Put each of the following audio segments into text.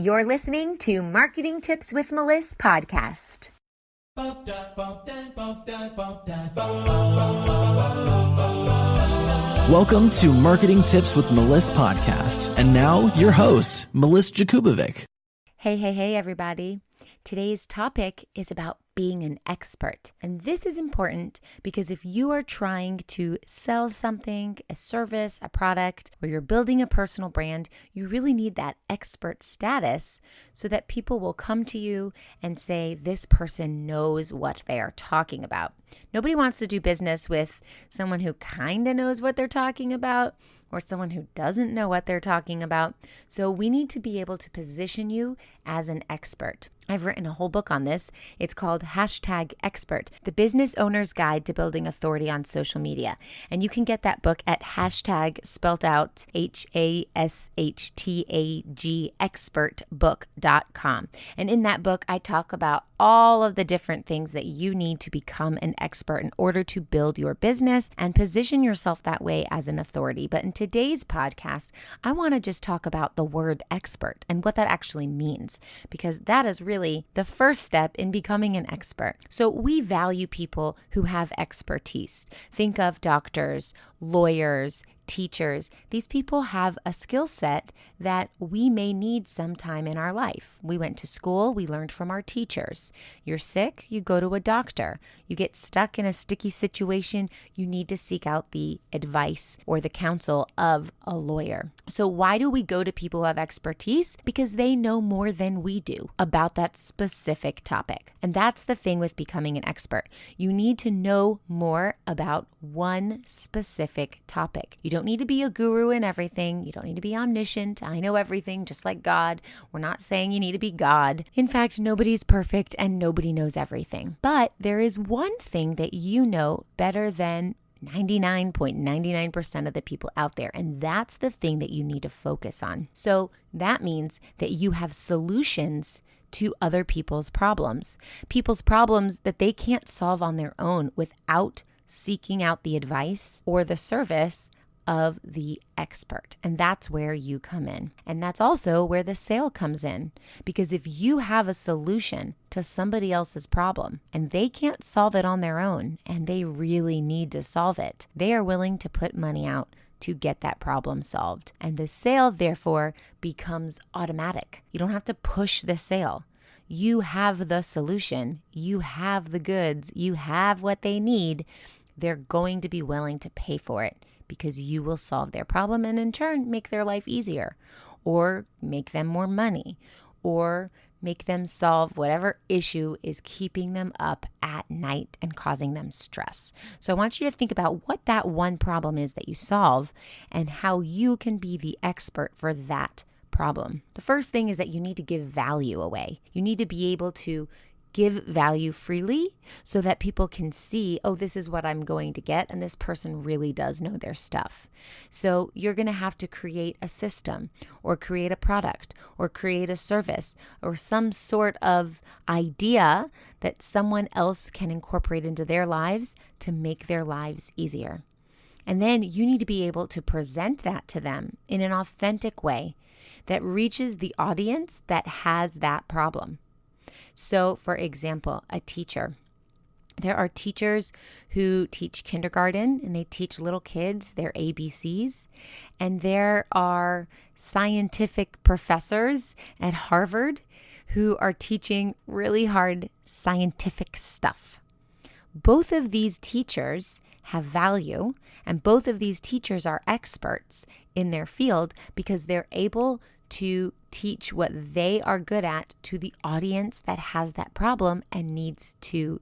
You're listening to Marketing Tips with Meliss podcast. Welcome to Marketing Tips with Meliss podcast. And now your host, Meliss-Ep. Hey, everybody. Today's topic is about being an expert. And this is important because if you are trying to sell something, a service, a product, or you're building a personal brand, you really need that expert status so that people will come to you and say, this person knows what they are talking about. Nobody wants to do business with someone who kind of knows what they're talking about or someone who doesn't know what they're talking about. So we need to be able to position you as an expert. I've written a whole book on this. It's called #expert, The Business Owner's Guide to Building Authority on Social Media. And you can get that book at hashtag spelled out HASHTAG expertbook.com. And in that book, I talk about all of the different things that you need to become an expert in order to build your business and position yourself that way as an authority. But in today's podcast, I want to just talk about the word expert and what that actually means, because that is really the first step in becoming an expert. So we value people who have expertise. Think of doctors, lawyers, teachers. These people have a skill set that we may need sometime in our life. We went to school, we learned from our teachers. You're sick, you go to a doctor. You get stuck in a sticky situation, you need to seek out the advice or the counsel of a lawyer. So why do we go to people who have expertise? Because they know more than we do about that specific topic. And that's the thing with becoming an expert. You need to know more about one specific topic. You don't need to be a guru in everything. You don't need to be omniscient. I know everything, just like God. We're not saying you need to be God. In fact, nobody's perfect and nobody knows everything. But there is one thing that you know better than 99.99% of the people out there. And that's the thing that you need to focus on. So that means that you have solutions to other people's problems that they can't solve on their own without seeking out the advice or the service of the expert. And that's where you come in. And that's also where the sale comes in. Because if you have a solution to somebody else's problem and they can't solve it on their own and they really need to solve it, they are willing to put money out to get that problem solved. And the sale, therefore, becomes automatic. You don't have to push the sale. You have the solution. You have the goods. You have what they need. They're going to be willing to pay for it because you will solve their problem and in turn make their life easier or make them more money or make them solve whatever issue is keeping them up at night and causing them stress. So I want you to think about what that one problem is that you solve and how you can be the expert for that problem. The first thing is that you need to give value away. You need to be able to give value freely so that people can see, oh, this is what I'm going to get, and this person really does know their stuff. So you're going to have to create a system or create a product or create a service or some sort of idea that someone else can incorporate into their lives to make their lives easier. And then you need to be able to present that to them in an authentic way that reaches the audience that has that problem. So, for example, a teacher. There are teachers who teach kindergarten and they teach little kids their ABCs. And there are scientific professors at Harvard who are teaching really hard scientific stuff. Both of these teachers have value, and both of these teachers are experts in their field because they're able to teach what they are good at to the audience that has that problem and needs to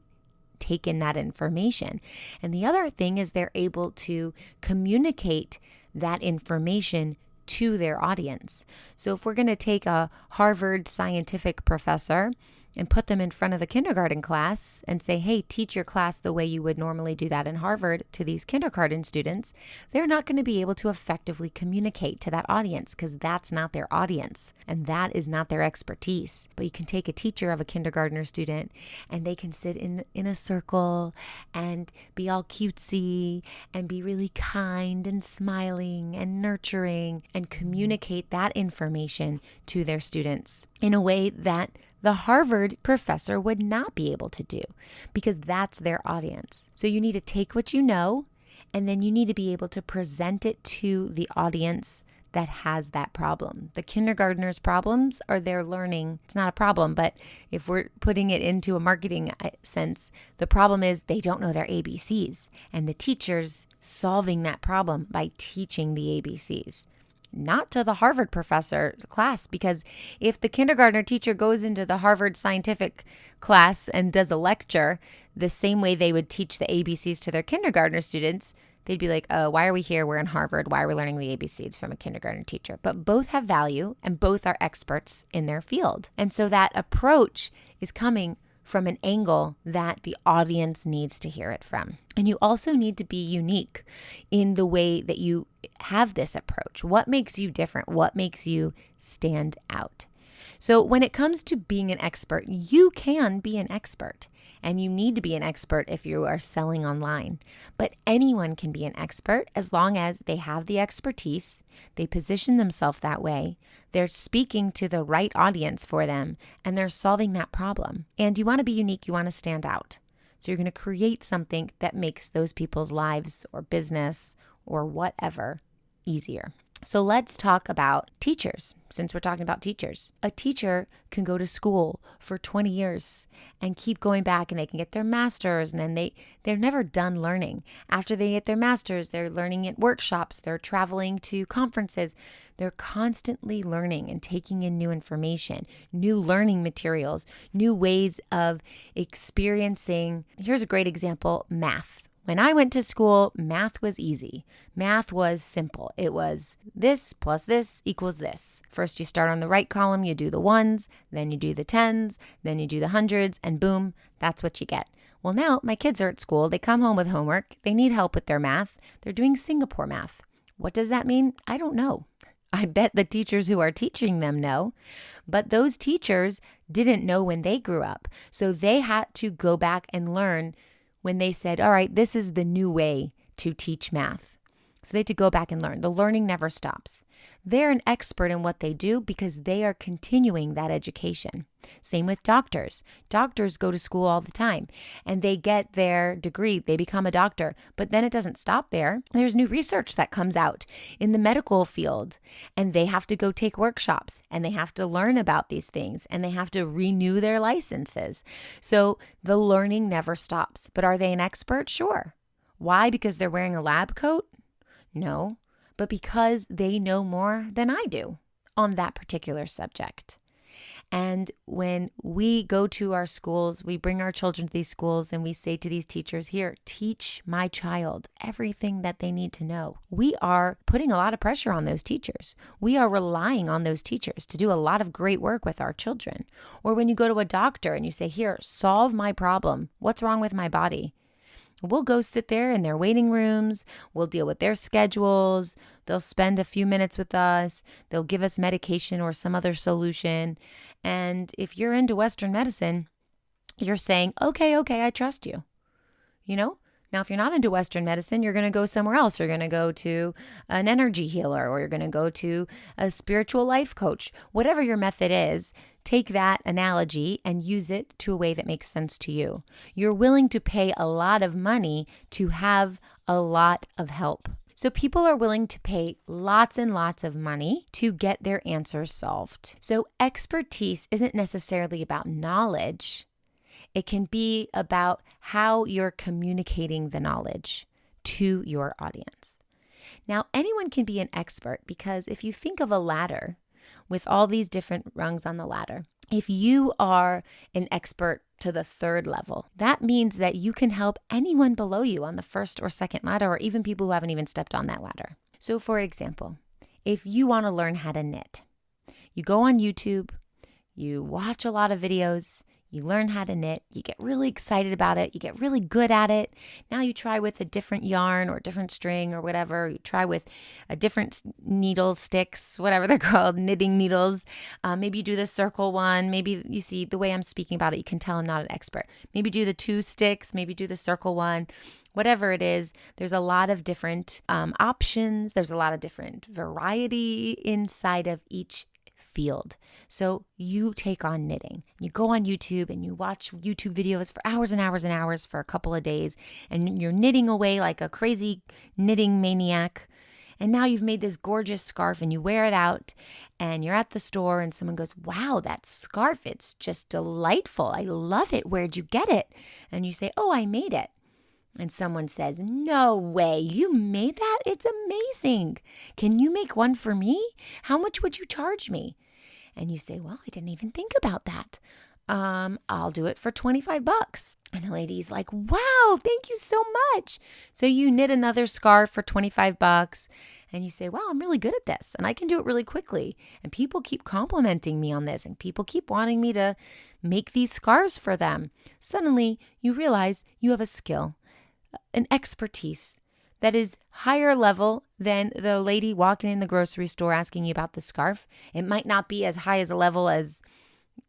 take in that information. And the other thing is they're able to communicate that information to their audience. So if we're going to take a Harvard scientific professor and put them in front of a kindergarten class and say, hey, teach your class the way you would normally do that in Harvard to these kindergarten students, they're not going to be able to effectively communicate to that audience because that's not their audience and that is not their expertise. But you can take a teacher of a kindergartner student and they can sit in a circle and be all cutesy and be really kind and smiling and nurturing and communicate that information to their students in a way that the Harvard professor would not be able to do because that's their audience. So you need to take what you know and then you need to be able to present it to the audience that has that problem. The kindergartners' problems are their learning. It's not a problem, but if we're putting it into a marketing sense, the problem is they don't know their ABCs and the teacher's solving that problem by teaching the ABCs. Not to the Harvard professor class, because if the kindergartner teacher goes into the Harvard scientific class and does a lecture the same way they would teach the ABCs to their kindergartner students, they'd be like, why are we here? We're in Harvard. Why are we learning the ABCs from a kindergarten teacher? But both have value and both are experts in their field. And so that approach is coming from an angle that the audience needs to hear it from. And you also need to be unique in the way that you have this approach. What makes you different? What makes you stand out? So when it comes to being an expert, you can be an expert. And you need to be an expert if you are selling online. But anyone can be an expert as long as they have the expertise, they position themselves that way, they're speaking to the right audience for them, and they're solving that problem. And you want to be unique, you want to stand out. So you're going to create something that makes those people's lives or business or whatever easier. So let's talk about teachers, since we're talking about teachers. A teacher can go to school for 20 years and keep going back and they can get their master's and then they're never done learning. After they get their master's, they're learning at workshops, they're traveling to conferences. They're constantly learning and taking in new information, new learning materials, new ways of experiencing. Here's a great example, math. When I went to school, math was easy. Math was simple. It was this plus this equals this. First, you start on the right column, you do the ones, then you do the tens, then you do the hundreds, and boom, that's what you get. Well, now my kids are at school. They come home with homework. They need help with their math. They're doing Singapore math. What does that mean? I don't know. I bet the teachers who are teaching them know, but those teachers didn't know when they grew up. So they had to go back and learn when they said, all right, this is the new way to teach math. So they had to go back and learn. The learning never stops. They're an expert in what they do because they are continuing that education. Same with doctors. Doctors go to school all the time and they get their degree. They become a doctor, but then it doesn't stop there. There's new research that comes out in the medical field and they have to go take workshops and they have to learn about these things and they have to renew their licenses. So the learning never stops. But are they an expert? Sure. Why? Because they're wearing a lab coat? No, but because they know more than I do on that particular subject. And when we go to our schools, we bring our children to these schools and we say to these teachers, here, teach my child everything that they need to know. We are putting a lot of pressure on those teachers. We are relying on those teachers to do a lot of great work with our children. Or when you go to a doctor and you say, here, solve my problem. What's wrong with my body? We'll go sit there in their waiting rooms. We'll deal with their schedules. They'll spend a few minutes with us. They'll give us medication or some other solution. And if you're into Western medicine, you're saying, okay, I trust you. You know? Now, if you're not into Western medicine, you're going to go somewhere else. You're going to go to an energy healer or you're going to go to a spiritual life coach. Whatever your method is, take that analogy and use it to a way that makes sense to you. You're willing to pay a lot of money to have a lot of help. So people are willing to pay lots and lots of money to get their answers solved. So expertise isn't necessarily about knowledge. It can be about how you're communicating the knowledge to your audience. Now, anyone can be an expert because if you think of a ladder with all these different rungs on the ladder, if you are an expert to the third level, that means that you can help anyone below you on the first or second ladder, or even people who haven't even stepped on that ladder. So for example, if you want to learn how to knit, you go on YouTube, you watch a lot of videos, You learn how to knit, you get really excited about it, you get really good at it. Now you try with a different yarn or different string or whatever. You try with a different needle sticks, whatever they're called, knitting needles. Maybe you do the circle one. Maybe you see the way I'm speaking about it, you can tell I'm not an expert. Maybe do the 2 sticks, maybe do the circle one. Whatever it is, there's a lot of different options. There's a lot of different variety inside of each field. So you take on knitting. You go on YouTube and you watch YouTube videos for hours and hours and hours for a couple of days, and you're knitting away like a crazy knitting maniac. And now you've made this gorgeous scarf and you wear it out and you're at the store and someone goes, "Wow, that scarf, it's just delightful. I love it. Where'd you get it?" And you say, "Oh, I made it." And someone says, "No way, you made that? It's amazing. Can you make one for me? How much would you charge me?" And you say, "Well, I didn't even think about that. I'll do it for $25. And the lady's like, "Wow, thank you so much." So you knit another scarf for $25 and you say, "Wow, I'm really good at this and I can do it really quickly. And people keep complimenting me on this and people keep wanting me to make these scarves for them." Suddenly you realize you have a skill, an expertise that is higher level than the lady walking in the grocery store asking you about the scarf. It might not be as high as a level as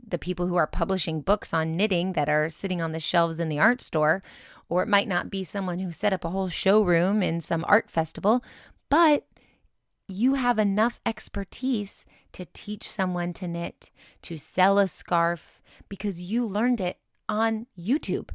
the people who are publishing books on knitting that are sitting on the shelves in the art store, or it might not be someone who set up a whole showroom in some art festival, but you have enough expertise to teach someone to knit, to sell a scarf, because you learned it on YouTube.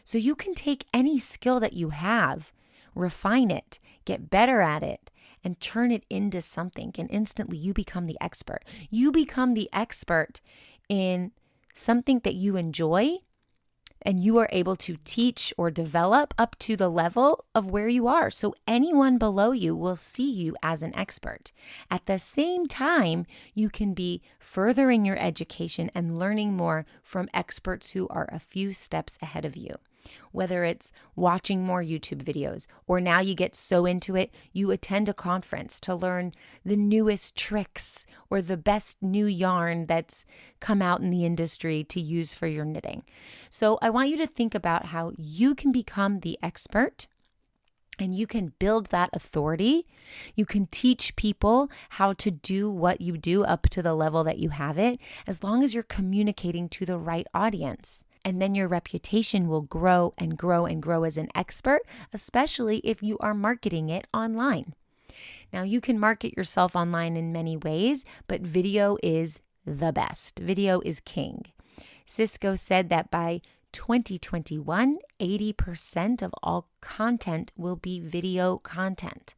So you can take any skill that you have, refine it, get better at it, and turn it into something. And instantly you become the expert. You become the expert in something that you enjoy, and you are able to teach or develop up to the level of where you are. So anyone below you will see you as an expert. At the same time, you can be furthering your education and learning more from experts who are a few steps ahead of you. Whether it's watching more YouTube videos, or now you get so into it, you attend a conference to learn the newest tricks or the best new yarn that's come out in the industry to use for your knitting. So I want you to think about how you can become the expert and you can build that authority. You can teach people how to do what you do up to the level that you have it, as long as you're communicating to the right audience. And then your reputation will grow and grow and grow as an expert, especially if you are marketing it online. Now, you can market yourself online in many ways, but video is the best. Video is king. Cisco said that by 2021, 80% of all content will be video content.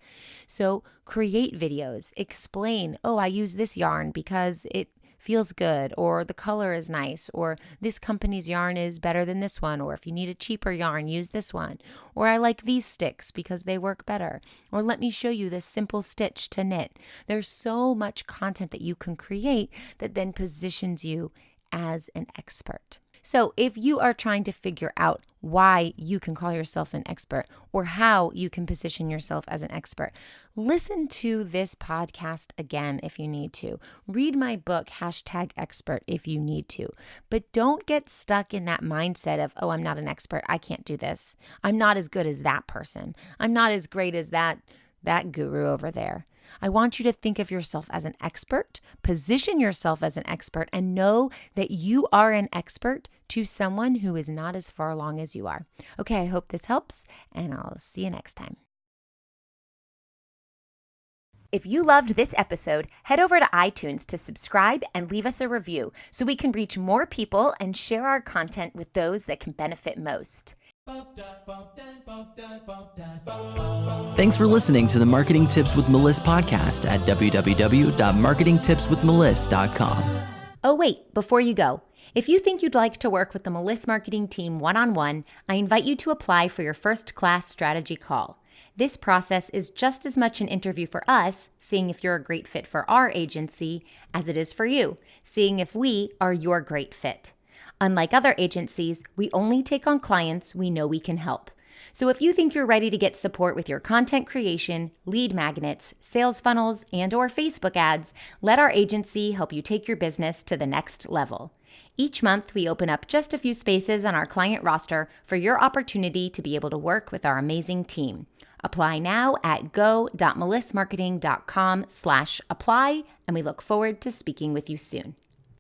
So create videos, explain, "Oh, I use this yarn because it feels good," or "the color is nice," or "this company's yarn is better than this one," or "if you need a cheaper yarn, use this one," or "I like these sticks because they work better," or "let me show you this simple stitch to knit." There's so much content that you can create that then positions you as an expert. So if you are trying to figure out why you can call yourself an expert or how you can position yourself as an expert, listen to this podcast again if you need to. Read my book, #expert, if you need to. But don't get stuck in that mindset of, "Oh, I'm not an expert. I can't do this. I'm not as good as that person. I'm not as great as that guru over there." I want you to think of yourself as an expert, position yourself as an expert, and know that you are an expert to someone who is not as far along as you are. Okay, I hope this helps, and I'll see you next time. If you loved this episode, head over to iTunes to subscribe and leave us a review so we can reach more people and share our content with those that can benefit most. Thanks for listening to the Marketing Tips with Meliss podcast at www.marketingtipswithmeliss.com. Oh, wait, before you go, if you think you'd like to work with the Meliss marketing team one-on-one, I invite you to apply for your first class strategy call. This process is just as much an interview for us, seeing if you're a great fit for our agency, as it is for you, seeing if we are your great fit. Unlike other agencies, we only take on clients we know we can help. So if you think you're ready to get support with your content creation, lead magnets, sales funnels, and/or Facebook ads, let our agency help you take your business to the next level. Each month, we open up just a few spaces on our client roster for your opportunity to be able to work with our amazing team. Apply now at go.melissmarketing.com/apply, and we look forward to speaking with you soon.